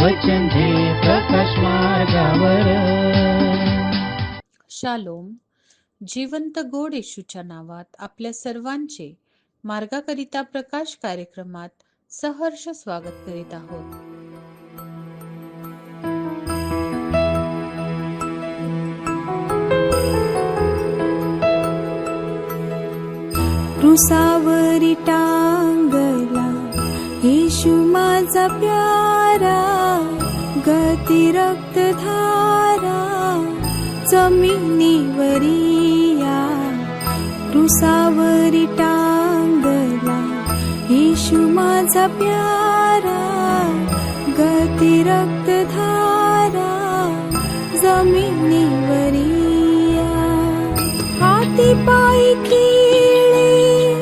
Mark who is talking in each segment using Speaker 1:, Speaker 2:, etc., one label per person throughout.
Speaker 1: वचन दे प्रकाश मार्गावर.
Speaker 2: शालोम. जिवंत गोड येशूच्या नावात आपल्या सर्वांचे मार्गाकरिता प्रकाश कार्यक्रमात सहर्ष स्वागत करीत आहोत.
Speaker 3: क्रूसावरी टांगला येशू माझा प्यारा, गती रक्तधारा जमिनीवरिया. क्रूसावरी टांगला येशू माझा प्यारा, गती रक्तधारा जमिनीवरिया. हाती पायी खिळे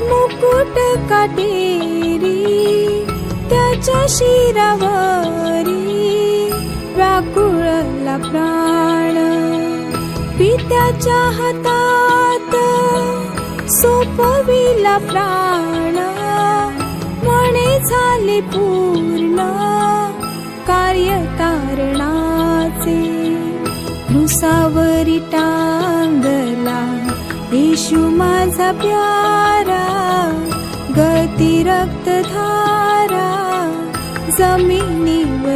Speaker 3: मुकुट काटेरी, त्याच्या शिरावरी व्याकुळला प्राण. पित्याच्या हातात सोपविला प्राण, म्हणे झाले पूर्ण कार्य तारणाचे. क्रूसावरी टांगला येशू माझा प्यारा, गती रक्तधारा जमिनीवरिया.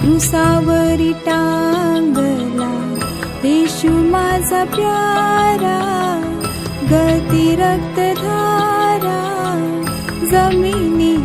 Speaker 3: क्रूसावरी टांगला येशू माझा प्यारा, गती रक्तधारा जमिनीवरिया.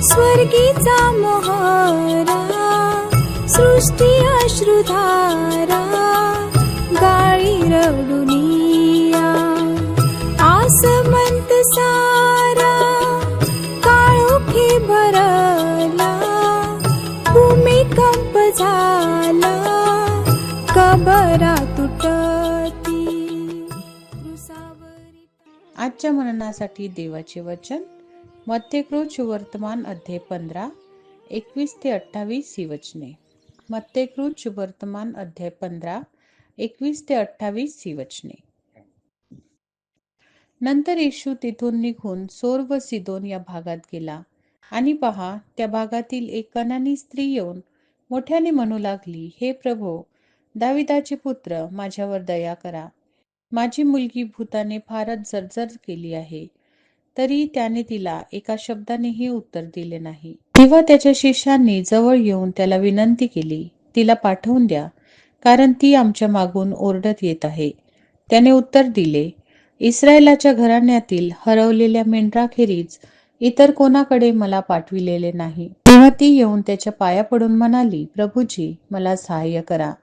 Speaker 3: स्वर्गीचा मोहरा, सृष्टी अश्रुधारा गाळी रडुनिया. आसमंत सारा काळोखी भरला, भूमिकंप झाला कबरा तुटती.
Speaker 2: आजच्या मननासाठी देवाचे वचन मत्तेकृत वर्तमान अध्याय 15 21 ते 28 ही वचने. मत्तेकृत वर्तमान अध्याय 15 21 ते 28 ही वचने. नंतर येशू तिथून निघून सोर व सिदोन या भागात गेला. आणि पहा, त्या भागातील एक कनानी स्त्री येऊन मोठ्याने म्हणू लागली, हे प्रभो, दाविदाचे पुत्र, माझ्यावर दया करा. माझी मुलगी भूताने फारच जर्जर केली आहे. तरी त्याने तिला एका शब्दानेही उत्तर दिले नाही. तेव्हा त्याच्या शिष्यांनी जवळ येऊन त्याला विनंती केली, तिला पाठवून द्या, कारण ती आमच्या मागून ओरडत येत आहे. त्याने उत्तर दिले, इस्रायलाच्या घराण्यातील हरवलेल्या मेंढराखेरीज इतर कोणाकडे मला पाठविलेले नाही. तेव्हा ती येऊन त्याच्या पाया पडून म्हणाली, प्रभूजी, मला सहाय्य करा.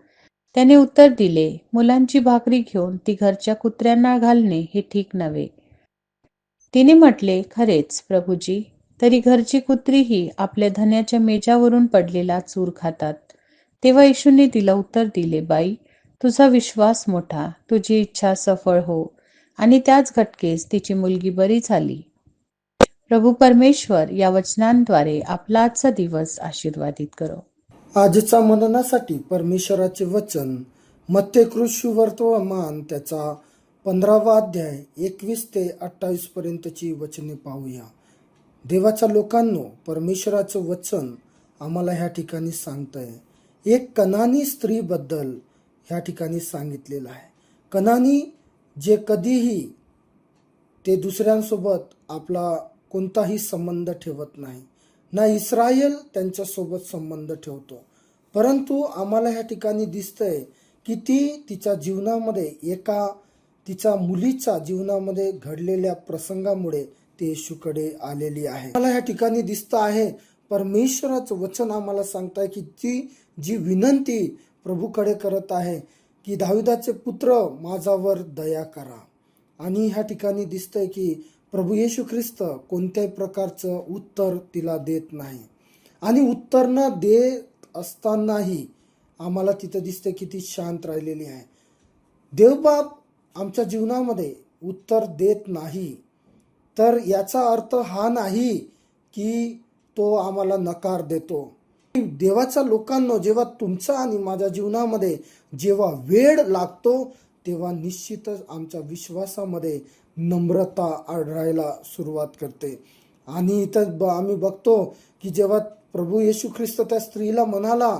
Speaker 2: त्याने उत्तर दिले, मुलांची भाकरी घेऊन ती घरच्या कुत्र्यांना घालणे हे ठीक नव्हे. तिने म्हटले, खरेच प्रभूजी, तरी घरची कुत्रीही आपल्या धन्याच्या मेजावरून पडलेला चूर खातात. तेव्हा येशूने तिला उत्तर दिले, बाई, तुझा विश्वास मोठा, तुझी इच्छा सफळ हो. आणि त्याच घटकेस तिची मुलगी बरी झाली. प्रभू परमेश्वर या वचनांद्वारे आपला आजचा दिवस आशीर्वादित करो.
Speaker 4: आजच्या मननासाठी परमेश्वराचे वचन मत्तेकृत वर्तमान त्याचा 15वा अध्याय 21 ते 28 पर्यंतची वचने पाहूया. देवाच्या लोकांनो, परमेश्वराचं वचन आम्हाला ह्या ठिकाणी सांगतंय. एक कनानी स्त्री बद्दल ह्या ठिकाणी सांगितलेलं आहे. कनानी जे कधीही ते दुसऱ्यांसोबत आपला कोणताही संबंध ठेवत नाही, ना इस्रायल त्यांच्यासोबत संबंध ठेवतो. परंतु आम्हाला ह्या ठिकाणी दिसतंय की ती तिच्या जीवनामध्ये तिच्या मुलीच्या जीवनामध्ये घडलेल्या प्रसंगामुळे ती येशूकडे आलेली आहे. आम्हाला ह्या ठिकाणी दिसतं आहे परमेश्वराचं वचन आम्हाला सांगताय की ती जी विनंती प्रभूकडे करत आहे की दाविदाचे पुत्र, माझ्यावर दया करा. आणि ह्या ठिकाणी दिसतंय की प्रभू येशू ख्रिस्त कोणत्याही प्रकारचं उत्तर तिला देत नाही. आणि उत्तर न देत असतानाही आम्हाला तिथं दिसते किती शांत राहिलेली आहे. देवबाप आमच्या जीवनामध्ये उत्तर देत नाही तर याचा अर्थ हा नाही की तो आम्हाला नकार देतो. देवाच्या लोकांनो, जेव्हा तुमचा आणि माझ्या जीवनामध्ये जेव्हा वेळ लागतो तेव्हा निश्चितच आमच्या विश्वासामध्ये नम्रता आढळायला सुरुवात करते. आणि इथं आम्ही बघतो की जेव्हा प्रभू येशू ख्रिस्त त्या स्त्रीला म्हणाला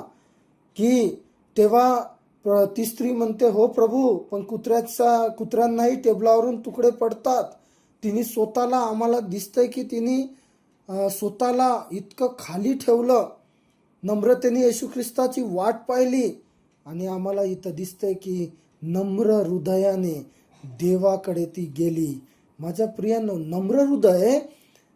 Speaker 4: की तेव्हा ती स्त्री म्हणते, हो प्रभू, पण कुत्र्यांनाही टेबलावरून तुकडे पडतात. तिने स्वतःला, आम्हाला दिसतंय की तिने स्वतःला इतकं खाली ठेवलं, नम्रतेने येशू ख्रिस्ताची वाट पाहिली. आणि आम्हाला इथं दिसतंय की नम्र हृदयाने देवाकडे ती गेली. माझ्या प्रियांनो, नम्र हृदय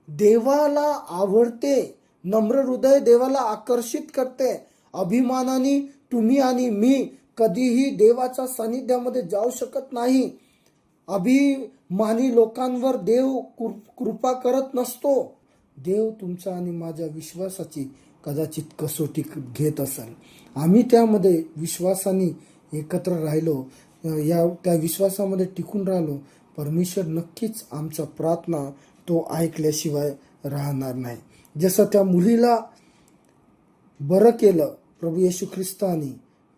Speaker 4: देवाला आवडते. नम्र हृदय देवाला आकर्षित करते. अभिमानाने तुम्ही आणि मी कधीही देवाच्या सानिध्यामध्ये जाऊ शकत नाही. अभिमानी लोकांवर देव कृपा करत नसतो. देव तुमच्या आणि माझ्या विश्वासाची कदाचित कसोटी घेत असेल. आम्ही त्यामध्ये विश्वासाने एकत्र राहिलो, त्या विश्वासामध्ये टिकून राहिलो, परमेश्वर नक्कीच आमचा प्रार्थना तो ऐकल्याशिवाय राहणार नाही. जसं त्या मुलीला बरं केलं प्रभू येशू ख्रिस्तानी,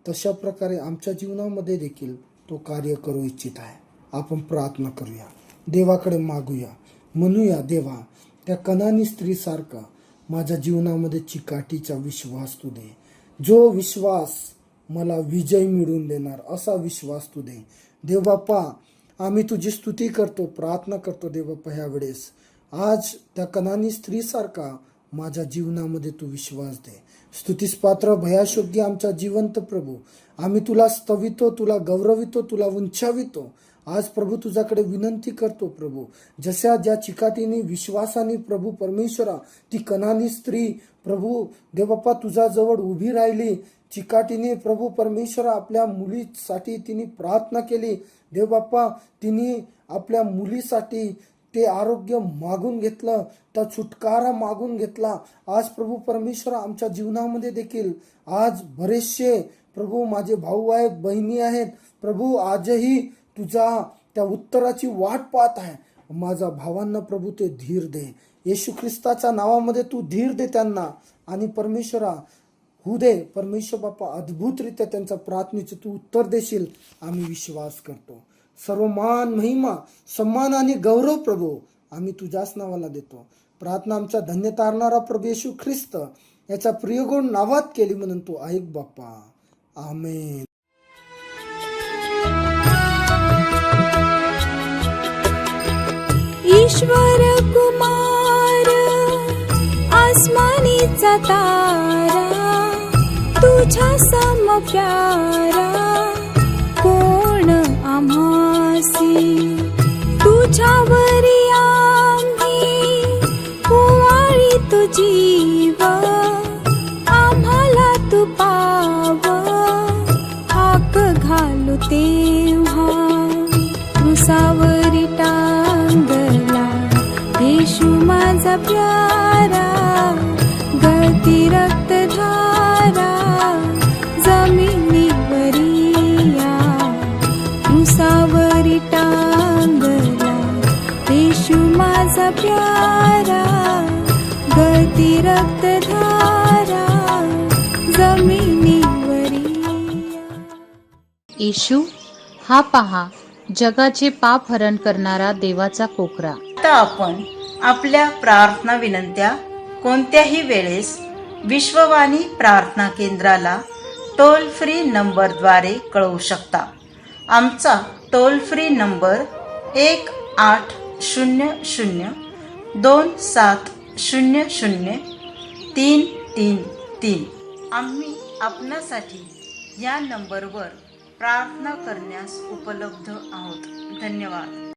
Speaker 4: तशा प्रकारे आमच्या जीवनामध्ये देखील तो कार्य करू इच्छित आहे. आपण प्रार्थना करूया, देवाकडे मागूया, म्हणूया, देवा, त्या कनानी स्त्रीसारखा माझ्या जीवनामध्ये चिकाटीचा विश्वास तू दे. जो विश्वास मला विजय मिळवून देणार असा विश्वास तू दे. देव बाप्पा, आम्ही तुझी स्तुती करतो, प्रार्थना करतो देव बाप्पा. ह्या वेळेस आज त्या कनानी स्त्रीसारखा माझ्या जीवनामध्ये तू विश्वास दे. स्तुतीस पात्र भयाशोध्य आमच्या जिवंत प्रभू, आम्ही तुला स्तवितो, तुला गौरवितो, तुला उंचावितो. आज प्रभू तुझ्याकडे विनंती करतो प्रभू, जशा ज्या चिकाटीने विश्वासाने प्रभू परमेश्वरा ती कनानी स्त्री प्रभू देवबाप्पा तुझ्याजवळ उभी राहिली, चिकाटीने प्रभू परमेश्वरा आपल्या मुलीसाठी तिने प्रार्थना केली. देवबाप्पा, तिने आपल्या मुलीसाठी ते आरोग्य मागून घेतलं, त्या छुटकारा मागून घेतला. आज प्रभू परमेश्वर आमच्या जीवनामध्ये देखील आज बरेचसे प्रभू माझे भाऊ आहेत, बहिणी आहेत प्रभू, आजही तुझा त्या उत्तराची वाट पाहत आहे. माझ्या भावांना प्रभू ते धीर दे. येशू ख्रिस्ताच्या नावामध्ये तू धीर दे त्यांना. आणि परमेश्वरा होऊ दे परमेश्वर बाप्पा, अद्भुतरित्या त्यांच्या प्रार्थनेचे तू उत्तर देशील आम्ही विश्वास करतो. सर्व मान, महिमा, सन्मान आणि गौरव प्रभू आम्ही तुझ्याच नावाला देतो. प्रार्थना आमचा धन्य तारणारा प्रभू येशू ख्रिस्त याच्या प्रियगुण नावात केली म्हणून तू ऐक बाप्पा. आमेन.
Speaker 3: ईश्वर कुमार आसमानीचा तारा, तुझ्या सम प्यारा कोण आम्हासी. तुझ्यावरी आम्ही कुवाळी तू जीव, आम्हाला तू पाव हाक घालू तेव्हा. क्रुसावरी टांगला येशू माझा प्यारा, गळती रक्तधारा जमिनीवरिया. क्रुसावरी टांगला येशू माझा प्यारा, गळती रक्तधारा जमिनीवरिया.
Speaker 2: येशू हा पहा जगाचे पाप हरण करणारा देवाचा कोकरा.
Speaker 5: आता आपण आपल्या प्रार्थना विनंत्या कोणत्याही वेळेस विश्ववाणी प्रार्थना केंद्राला टोल फ्री नंबरद्वारे कळवू शकता. आमचा टोल फ्री नंबर 1-800-2700-333. आम्ही आपणासाठी या नंबरवर प्रार्थना करण्यास उपलब्ध आहोत. धन्यवाद.